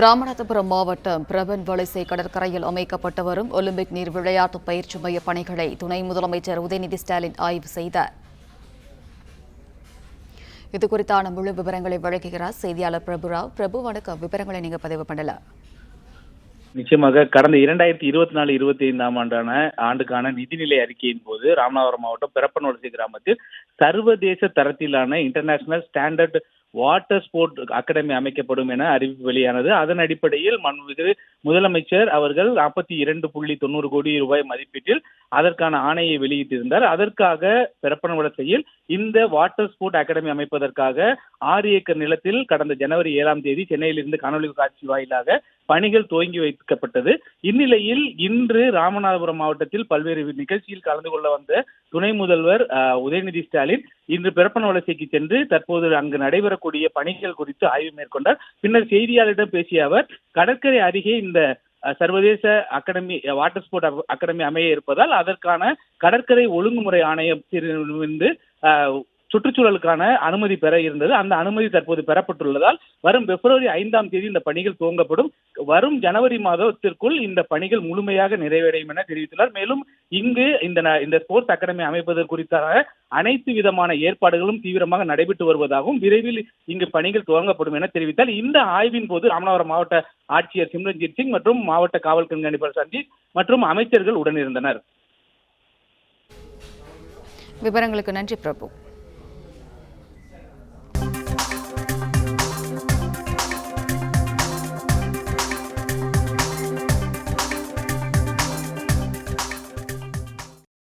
ராமநாதபுரம் மாவட்டம் பிரபன்வலிசை கடற்கரையில் அமைக்கப்பட்டு வரும் ஒலிம்பிக் நீர் விளையாட்டு பயிற்சி மைய பணிகளை துணை முதலமைச்சர் உதயநிதி ஸ்டாலின் ஆய்வு செய்தார். இதுகுறித்தான முழு விவரங்களை வழங்குகிறார் செய்தியாளர் பிரபுராவ். பிரபு, வணக்கம். விவரங்களை நீங்க பதிவு பண்ணலாம். நிச்சயமாக கடந்த 2024-25 ஆண்டுக்கான நிதிநிலை அறிக்கையின் போது ராமநாதபுரம் மாவட்டம் பெரப்பன்வலிசை கிராமத்தில் சர்வதேச தரத்திலான international standard water sport academy அமைக்கப்படும் என அறிவிப்பு வெளியானது. அதன் அடிப்படையில் முதலமைச்சர் அவர்கள் 42.90 கோடி ரூபாய் மதிப்பீட்டில் அதற்கான ஆணையை வெளியிட்டிருந்தார். அதற்காக பெரப்பன்வலிசையில் இந்த வாட்டர் ஸ்போர்ட் அகாடமி அமைப்பதற்காக 6 ஏக்கர் நிலத்தில் கடந்த ஜனவரி 7ஆம் தேதி சென்னையிலிருந்து காணொலி காட்சி வாயிலாக பணிகள் துவங்கி வைக்கப்பட்டது. இந்நிலையில் இன்று ராமநாதபுரம் மாவட்டத்தில் பல்வேறு நிகழ்ச்சியில் கலந்து கொள்ள வந்த துணை முதல்வர் உதயநிதி ஸ்டாலின் இன்று பெரப்பன்வலிசைக்கு சென்று தற்போது அங்கு நடைபெறக்கூடிய பணிகள் குறித்து ஆய்வு மேற்கொண்டார். பின்னர் செய்தியாளரிடம் பேசிய அவர், கடற்கரை அருகே இந்த சர்வதேச அகாடமி வாட்டர் ஸ்போர்ட் அகாடமி அமைய இருப்பதால் அதற்கான கடற்கரை ஒழுங்குமுறை ஆணையத்திலிருந்து சுற்றுச்சூழலுக்கான அனுமதி பெற இருந்தது. அந்த அனுமதி தற்போது பெறப்பட்டுள்ளதால் வரும் பிப்ரவரி 5ஆம் தேதி இந்த பணிகள் துவங்கப்படும். வரும் ஜனவரி மாதத்திற்குள் இந்த பணிகள் முழுமையாக நிறைவடையும் என தெரிவித்துள்ளார். மேலும் இங்கு இந்த ஸ்போர்ட்ஸ் அகாடமி அமைப்பது குறித்தான அனைத்து விதமான ஏற்பாடுகளும் தீவிரமாக நடைபெற்று வருவதாகவும் விரைவில் இங்கு பணிகள் துவங்கப்படும் என தெரிவித்தார். இந்த ஆய்வின் போது ராமநாதபுரம் மாவட்ட ஆட்சியர் சிம்ரன்ஜித் சிங் மற்றும் மாவட்ட காவல் கண்காணிப்பாளர் சஞ்சீத் மற்றும் அமைச்சர்கள் உடனிருந்தனர். விவரங்களுக்கு நன்றி பிரபு.